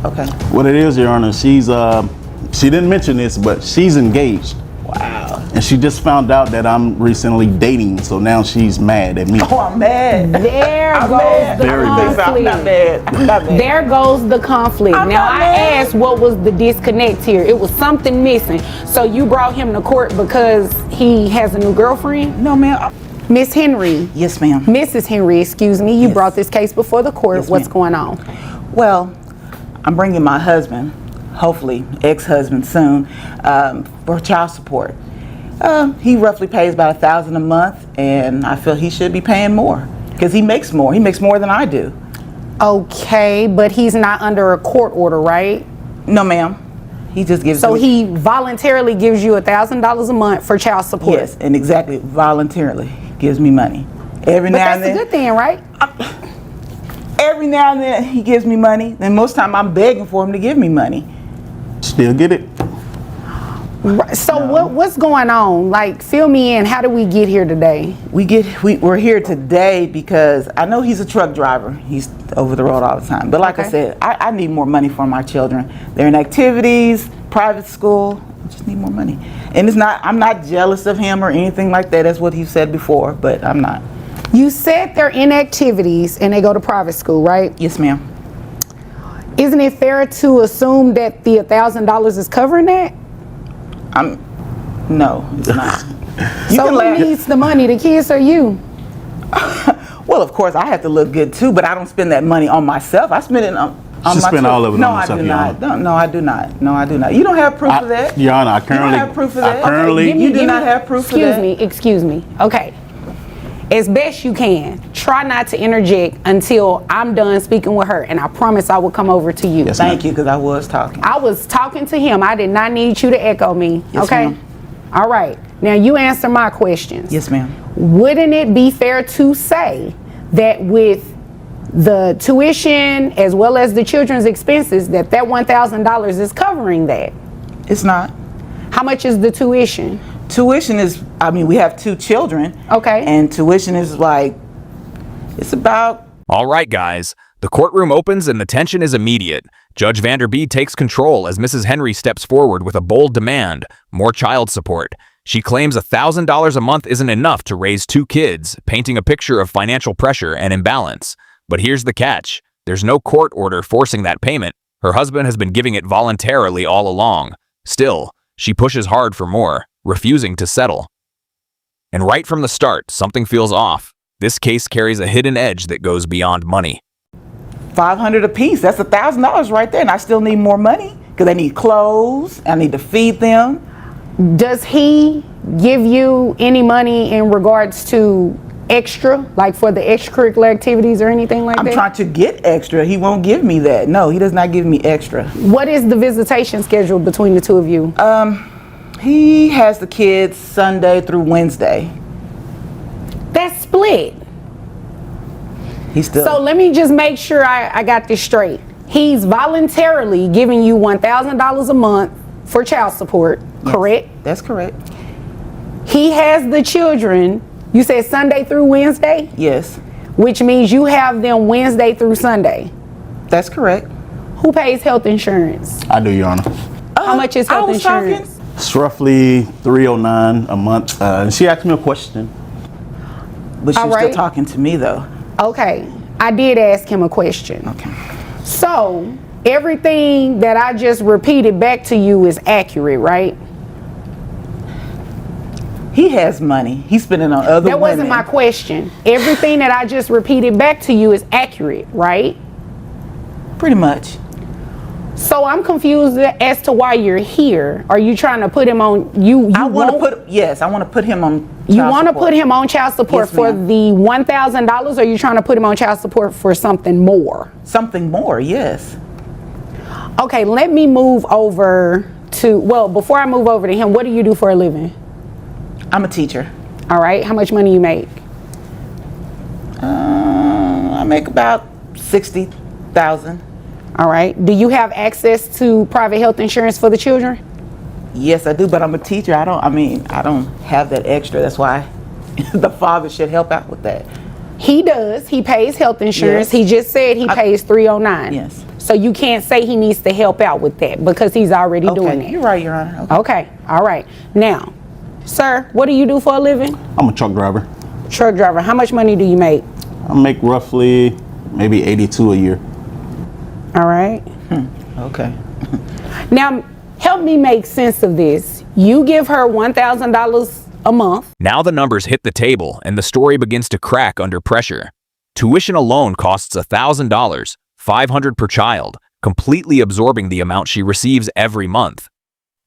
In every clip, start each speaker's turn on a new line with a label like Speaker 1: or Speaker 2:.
Speaker 1: Okay.
Speaker 2: What it is, Your Honor, she's she didn't mention this, but she's engaged.
Speaker 1: Wow.
Speaker 2: And she just found out that I'm recently dating, so now she's mad at me.
Speaker 1: Oh, I'm mad.
Speaker 3: There
Speaker 1: I'm
Speaker 3: goes
Speaker 1: mad.
Speaker 3: the
Speaker 2: Very mad.
Speaker 3: conflict.
Speaker 1: I'm not mad. I'm not mad.
Speaker 3: There goes the conflict.
Speaker 1: I'm
Speaker 3: Now
Speaker 1: not
Speaker 3: I
Speaker 1: mad.
Speaker 3: asked what was the disconnect here. It was something missing. So you brought him to court because he has a new girlfriend?
Speaker 1: No, ma'am.
Speaker 3: Miss Henry.
Speaker 1: Yes, ma'am.
Speaker 3: Mrs. Henry, excuse me. You
Speaker 1: Yes.
Speaker 3: brought this case before the court.
Speaker 1: Yes,
Speaker 3: What's
Speaker 1: ma'am.
Speaker 3: going on?
Speaker 1: Well, I'm bringing my husband, hopefully ex-husband soon, for child support. He roughly pays about $1,000 a month, and I feel he should be paying more because he makes more. He makes more than I do.
Speaker 3: Okay, but he's not under a court order, right?
Speaker 1: No, ma'am. He just gives.
Speaker 3: So
Speaker 1: me,
Speaker 3: he voluntarily gives you $1,000 a month for child support.
Speaker 1: yes, and exactly voluntarily gives me money every
Speaker 3: But
Speaker 1: now
Speaker 3: that's
Speaker 1: and
Speaker 3: a
Speaker 1: then.
Speaker 3: good thing, right?
Speaker 1: Every now and then he gives me money. Then most time I'm begging for him to give me money.
Speaker 2: Still get it?
Speaker 3: Right. So what's going on? Like, fill me in. How did we get here today?
Speaker 1: We're here today because I know he's a truck driver. He's over the road all the time. But like I
Speaker 3: Okay.
Speaker 1: said, I need more money for my children. They're in activities, private school. I just need more money. And I'm not jealous of him or anything like that. That's what he said before, but I'm not.
Speaker 3: You said they're in activities and they go to private school, right?
Speaker 1: Yes, ma'am.
Speaker 3: Isn't it fair to assume that the $1,000 is covering that?
Speaker 1: No, it's not. You
Speaker 3: So
Speaker 1: can
Speaker 3: who
Speaker 1: laugh.
Speaker 3: needs the money, the kids or you?
Speaker 1: Well, of course, I have to look good too, but I don't spend that money on myself. I spend it on
Speaker 2: She
Speaker 1: my
Speaker 2: spend all of it
Speaker 1: no,
Speaker 2: on herself,
Speaker 1: I do
Speaker 2: Your
Speaker 1: not.
Speaker 2: Honor.
Speaker 1: No, I do not. No, I do not. You don't have proof of that.
Speaker 2: Your Honor, I currently.
Speaker 1: You don't have proof of that.
Speaker 2: I currently.
Speaker 1: Okay, you do not have proof of that.
Speaker 3: Excuse me. Okay. As best you can, try not to interject until I'm done speaking with her, and I promise I will come over to you.
Speaker 2: Yes,
Speaker 1: Thank you, because I was talking.
Speaker 3: I was talking to him. I did not need you to echo me.
Speaker 1: Yes,
Speaker 3: okay?
Speaker 1: ma'am.
Speaker 3: All right. Now you answer my questions.
Speaker 1: Yes, ma'am.
Speaker 3: Wouldn't it be fair to say that with the tuition as well as the children's expenses that $1,000 is covering that?
Speaker 1: It's not.
Speaker 3: How much is the tuition?
Speaker 1: Tuition is, we have 2 children.
Speaker 3: Okay.
Speaker 1: And tuition is it's about.
Speaker 4: All right, guys. The courtroom opens and the tension is immediate. Judge Vanderbeek takes control as Mrs. Henry steps forward with a bold demand: more child support. She claims $1,000 a month isn't enough to raise 2 kids, painting a picture of financial pressure and imbalance. But here's the catch. There's no court order forcing that payment. Her husband has been giving it voluntarily all along. Still, she pushes hard for more, refusing to settle. And right from the start, something feels off. This case carries a hidden edge that goes beyond money.
Speaker 1: $500 a piece. That's $1,000 right there, and I still need more money because I need clothes. I need to feed them.
Speaker 3: Does he give you any money in regards to extra, like for the extracurricular activities or anything like
Speaker 1: I'm
Speaker 3: that?
Speaker 1: trying to get extra. He won't give me that. No, he does not give me extra.
Speaker 3: What is the visitation schedule between the two of you?
Speaker 1: He has the kids Sunday through Wednesday.
Speaker 3: That's split.
Speaker 1: He's still.
Speaker 3: So let me just make sure I got this straight. He's voluntarily giving you $1,000 a month for child support,
Speaker 1: Yes,
Speaker 3: correct?
Speaker 1: That's correct.
Speaker 3: He has the children, you said Sunday through Wednesday,
Speaker 1: Yes,
Speaker 3: which means you have them Wednesday through Sunday.
Speaker 1: that's correct.
Speaker 3: Who pays health insurance?
Speaker 2: I do, Your Honor.
Speaker 3: How much is
Speaker 1: I
Speaker 3: health
Speaker 1: was
Speaker 3: insurance?
Speaker 2: It's roughly $309 a month. And she asked me a question.
Speaker 1: But
Speaker 3: All
Speaker 1: she's
Speaker 3: right.
Speaker 1: still talking to me though.
Speaker 3: Okay, I did ask him a question.
Speaker 1: Okay.
Speaker 3: So everything that I just repeated back to you is accurate, right?
Speaker 1: He has money. He's spending on other
Speaker 3: That wasn't my
Speaker 1: women.
Speaker 3: question. Everything that I just repeated back to you is accurate, right?
Speaker 1: Pretty much.
Speaker 3: So I'm confused as to why you're here. Are you trying to put him on you
Speaker 1: I want to
Speaker 3: won't-
Speaker 1: I want to put him on
Speaker 3: You
Speaker 1: child
Speaker 3: want to
Speaker 1: support.
Speaker 3: put him on child support
Speaker 1: Yes,
Speaker 3: for
Speaker 1: ma'am.
Speaker 3: the $1,000, or are you trying to put him on child support for something more?
Speaker 1: Something more, yes.
Speaker 3: Okay, let me move over to, well, before I move over to him, what do you do for a living?
Speaker 1: I'm a teacher.
Speaker 3: All right, how much money you make?
Speaker 1: I make about 60,000.
Speaker 3: All right, do you have access to private health insurance for the children?
Speaker 1: Yes, I do, but I'm a teacher. I don't have that extra. That's why the father should help out with that.
Speaker 3: He does. He pays health insurance.
Speaker 1: Yes.
Speaker 3: He just said he pays $309.
Speaker 1: Yes.
Speaker 3: So So you can't say he needs to help out with that because he's already doing
Speaker 1: Okay,
Speaker 3: it.
Speaker 1: you're right, Your Honor. Okay.
Speaker 3: Okay, all right. Now, sir, what do you do for a living?
Speaker 2: I'm a truck driver.
Speaker 3: Truck driver. How much money do you make?
Speaker 2: I make roughly maybe 82 a year.
Speaker 3: All right.
Speaker 1: Okay.
Speaker 3: Now, help me make sense of this. You give her $1,000 a month.
Speaker 4: Now the numbers hit the table and the story begins to crack under pressure. Tuition alone costs $1,000, $500 per child, completely absorbing the amount she receives every month.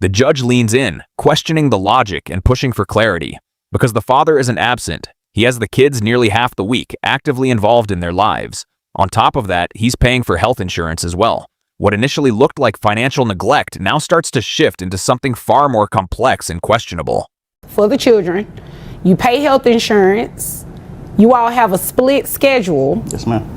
Speaker 4: The judge leans in, questioning the logic and pushing for clarity. Because the father isn't absent, he has the kids nearly half the week actively involved in their lives. On top of that, he's paying for health insurance as well. What initially looked like financial neglect now starts to shift into something far more complex and questionable.
Speaker 3: For the children, you pay health insurance, you all have a split schedule.
Speaker 2: Yes, ma'am.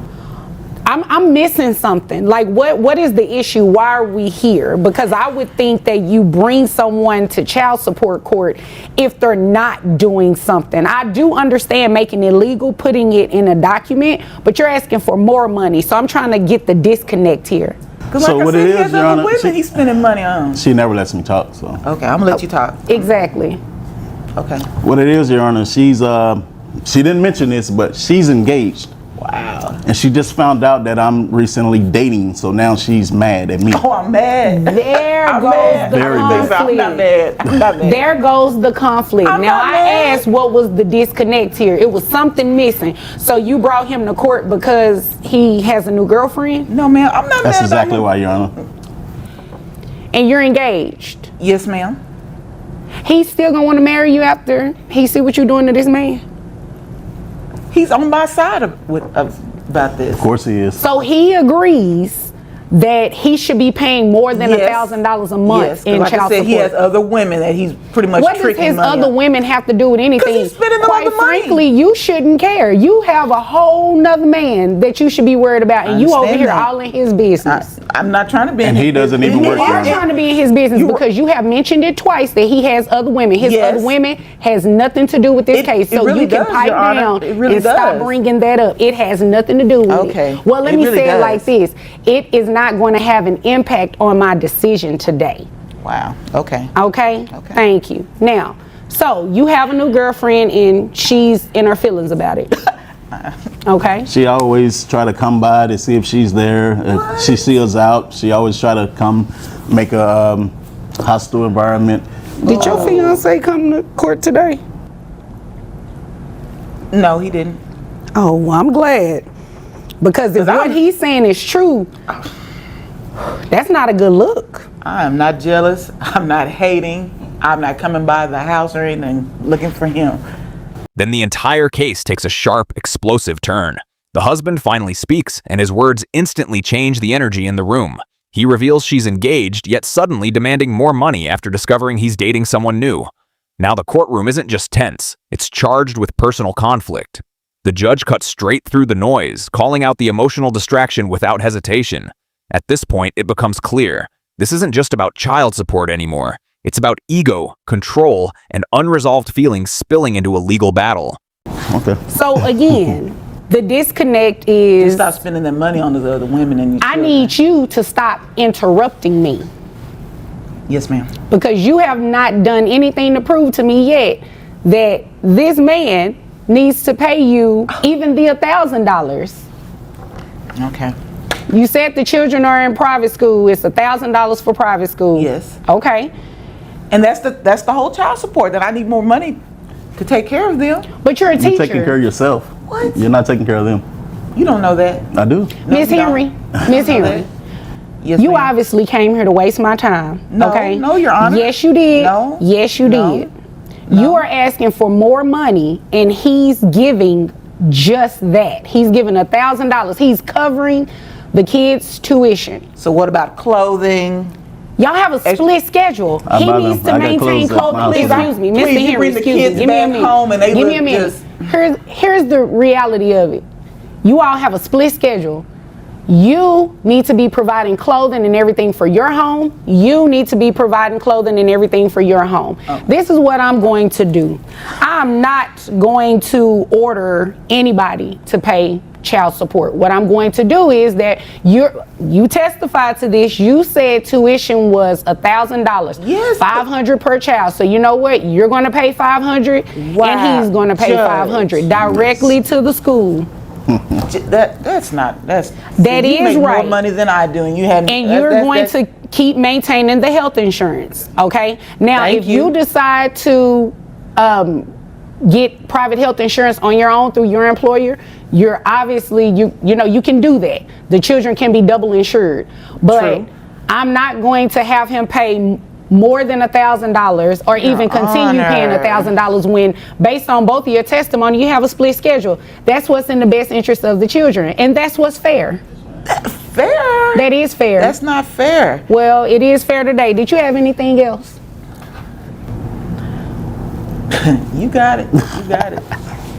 Speaker 3: I'm missing something. Like what is the issue? Why are we here? Because I would think that you bring someone to child support court if they're not doing something. I do understand making it legal, putting it in a document, but you're asking for more money. So I'm trying to get the disconnect here.
Speaker 1: Because
Speaker 2: So
Speaker 1: like I
Speaker 2: what
Speaker 1: said,
Speaker 2: it
Speaker 1: he
Speaker 2: is,
Speaker 1: has
Speaker 2: Your
Speaker 1: other
Speaker 2: Honor,
Speaker 1: women he's spending money on.
Speaker 2: She never lets me talk, so.
Speaker 1: Okay, I'm gonna let you talk.
Speaker 3: Exactly.
Speaker 1: Okay.
Speaker 2: What it is, Your Honor, she's, she didn't mention this, but she's engaged.
Speaker 1: Wow.
Speaker 2: And she just found out that I'm recently dating, so now she's mad at me.
Speaker 1: Oh, I'm mad.
Speaker 3: There
Speaker 1: I'm
Speaker 3: goes
Speaker 1: mad.
Speaker 3: the
Speaker 2: Very mad.
Speaker 1: I'm not
Speaker 3: conflict.
Speaker 1: mad. I'm not mad.
Speaker 3: There goes the conflict.
Speaker 1: I'm
Speaker 3: Now
Speaker 1: not
Speaker 3: I
Speaker 1: mad.
Speaker 3: asked what was the disconnect here. It was something missing. So you brought him to court because he has a new girlfriend
Speaker 1: No, ma'am. I'm not
Speaker 2: That's
Speaker 1: mad
Speaker 2: exactly
Speaker 1: about
Speaker 2: why, Your Honor.
Speaker 3: and you're engaged.
Speaker 1: Yes, ma'am.
Speaker 3: He's still gonna want to marry you after he see what you're doing to this man.
Speaker 1: He's on my side about this.
Speaker 2: Of course he is.
Speaker 3: So he agrees that he should be paying more than
Speaker 1: Yes.
Speaker 3: $1,000 a month
Speaker 1: Yes, 'cause
Speaker 3: in
Speaker 1: like I
Speaker 3: child
Speaker 1: said,
Speaker 3: support.
Speaker 1: he has other women that he's pretty much
Speaker 3: What does
Speaker 1: tricking
Speaker 3: his
Speaker 1: money
Speaker 3: other
Speaker 1: on.
Speaker 3: women have to do with anything?
Speaker 1: he's spending all
Speaker 3: Quite
Speaker 1: the money.
Speaker 3: frankly, you shouldn't care. You have a whole nother man that you should be worried about, and you over
Speaker 1: understand
Speaker 3: here
Speaker 1: that.
Speaker 3: all in his business.
Speaker 1: I'm not trying to be in
Speaker 2: And he
Speaker 1: his
Speaker 2: doesn't
Speaker 1: business.
Speaker 2: even
Speaker 3: You
Speaker 2: work
Speaker 3: are
Speaker 2: there.
Speaker 3: trying to be in his business
Speaker 1: You-
Speaker 3: because you have mentioned it twice that he has other women. His
Speaker 1: Yes.
Speaker 3: other women has nothing to do with this
Speaker 1: It-
Speaker 3: case.
Speaker 1: it
Speaker 3: So
Speaker 1: really
Speaker 3: you can
Speaker 1: does,
Speaker 3: pipe
Speaker 1: Your Honor.
Speaker 3: down
Speaker 1: It really
Speaker 3: and stop
Speaker 1: does.
Speaker 3: bringing that up. It has nothing to do with
Speaker 1: Okay.
Speaker 3: it. Well, let
Speaker 1: It
Speaker 3: me
Speaker 1: really
Speaker 3: say it like
Speaker 1: does.
Speaker 3: this. It is not going to have an impact on my decision today.
Speaker 1: Wow. Okay.
Speaker 3: Okay?
Speaker 1: Okay.
Speaker 3: Thank you. Now, so you have a new girlfriend and she's in her feelings about it. Okay?
Speaker 2: She always try to come by to see if she's there. If she sees us out, she always try to come make a hostile environment.
Speaker 3: Did your fiance come to court today?
Speaker 1: No, he didn't.
Speaker 3: Oh, well, I'm glad. Because if
Speaker 1: 'Cause
Speaker 3: what he's saying is true, that's not a good look.
Speaker 1: I am not jealous. I'm not hating. I'm not coming by the house or anything looking for him.
Speaker 4: Then the entire case takes a sharp, explosive turn. The husband finally speaks, and his words instantly change the energy in the room. He reveals she's engaged, yet suddenly demanding more money after discovering he's dating someone new. Now the courtroom isn't just tense, it's charged with personal conflict. The judge cuts straight through the noise, calling out the emotional distraction without hesitation. At this point, it becomes clear. This isn't just about child support anymore. It's about ego, control, and unresolved feelings spilling into a legal battle.
Speaker 2: Okay.
Speaker 3: So again, the disconnect
Speaker 1: Just
Speaker 3: is
Speaker 1: stop spending that money on those other women and your
Speaker 3: I
Speaker 1: children.
Speaker 3: need you to stop interrupting me
Speaker 1: Yes, ma'am.
Speaker 3: because you have not done anything to prove to me yet that this man needs to pay you even the $1,000.
Speaker 1: Okay.
Speaker 3: You said the children are in private school. It's $1,000 for private school.
Speaker 1: Yes.
Speaker 3: Okay.
Speaker 1: And that's the whole child support, that I need more money to take care of them.
Speaker 3: But you're a
Speaker 2: You're
Speaker 3: teacher.
Speaker 2: taking care of yourself.
Speaker 1: What?
Speaker 2: You're not taking care of them.
Speaker 1: You don't know that.
Speaker 2: I do.
Speaker 1: No,
Speaker 3: Miss
Speaker 1: you don't.
Speaker 3: Henry. Miss Henry.
Speaker 1: Yes,
Speaker 3: You
Speaker 1: ma'am.
Speaker 3: obviously came here to waste my time.
Speaker 1: No,
Speaker 3: okay?
Speaker 1: no, Your Honor.
Speaker 3: Yes, you did.
Speaker 1: No,
Speaker 3: Yes, you
Speaker 1: no,
Speaker 3: did. You are asking for more money, and he's giving just that. He's giving $1,000. He's covering the kids' tuition.
Speaker 1: So what about clothing?
Speaker 3: Y'all have a split schedule.
Speaker 2: I
Speaker 3: He
Speaker 2: buy
Speaker 3: needs
Speaker 2: them.
Speaker 3: to
Speaker 2: I got
Speaker 3: maintain
Speaker 2: clothes at
Speaker 3: clothing.
Speaker 2: my house.
Speaker 3: Excuse me, Mr.
Speaker 1: Please, you
Speaker 3: Henry.
Speaker 1: bring the
Speaker 3: Excuse me.
Speaker 1: kids
Speaker 3: Give me a
Speaker 1: back
Speaker 3: minute.
Speaker 1: home and they
Speaker 3: Give me
Speaker 1: look
Speaker 3: a minute.
Speaker 1: just-
Speaker 3: Here's the reality of it. You all have a split schedule. You need to be providing clothing and everything for your home. You need to be providing clothing and everything for your home. This is what I'm going to do. I'm not going to order anybody to pay child support. What I'm going to do is that you testified to this. You said tuition was $1,000.
Speaker 1: Yes.
Speaker 3: $500 per child. So you know what? You're going to pay $500,
Speaker 1: Wow.
Speaker 3: and he's going to pay
Speaker 1: Judge.
Speaker 3: $500 directly to the school.
Speaker 1: That's
Speaker 3: That
Speaker 1: you
Speaker 3: is
Speaker 1: make
Speaker 3: right.
Speaker 1: more money than I do, and you had.
Speaker 3: And you're going to keep maintaining the health insurance. Okay. Now,
Speaker 1: Thank
Speaker 3: if you decide to get private health insurance on your own through your employer, you're obviously you can do that. The children can be double insured, but
Speaker 1: True.
Speaker 3: I'm not going to have him pay more than $1,000 or even continue paying
Speaker 1: Honor.
Speaker 3: $1,000 when, based on both of your testimony, you have a split schedule. That's what's in the best interest of the children, and that's what's fair.
Speaker 1: fair.
Speaker 3: That is fair.
Speaker 1: That's not fair.
Speaker 3: Well, it is fair today. Did you have anything else?
Speaker 1: You got it. You got it.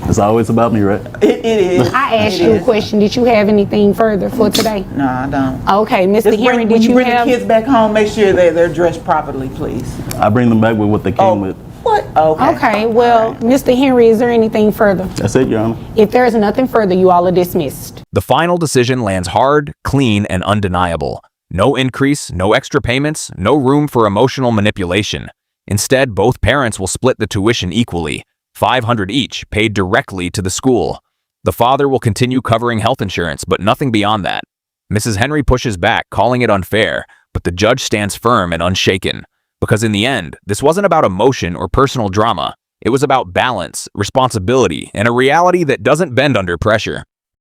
Speaker 2: It's always about me, right?
Speaker 1: It is.
Speaker 3: I asked
Speaker 1: It
Speaker 3: you a
Speaker 1: is.
Speaker 3: question. Did you have anything further for today?
Speaker 1: No, I don't.
Speaker 3: Okay, Mr.
Speaker 1: Just
Speaker 3: Henry,
Speaker 1: when
Speaker 3: did
Speaker 1: you
Speaker 3: you
Speaker 1: bring
Speaker 3: have?
Speaker 1: the kids back home, make sure they're dressed properly, please.
Speaker 2: I bring them back with what they came with.
Speaker 1: What? Okay.
Speaker 3: Okay, well, Mr. Henry, is there anything further?
Speaker 2: That's it, Your Honor.
Speaker 3: If there is nothing further, you all are dismissed.
Speaker 4: The final decision lands hard, clean, and undeniable. No increase, no extra payments, no room for emotional manipulation. Instead, both parents will split the tuition equally, $500 each, paid directly to the school. The father will continue covering health insurance, but nothing beyond that. Mrs. Henry pushes back, calling it unfair, but the judge stands firm and unshaken. Because in the end, this wasn't about emotion or personal drama. It was about balance, responsibility, and a reality that doesn't bend under pressure.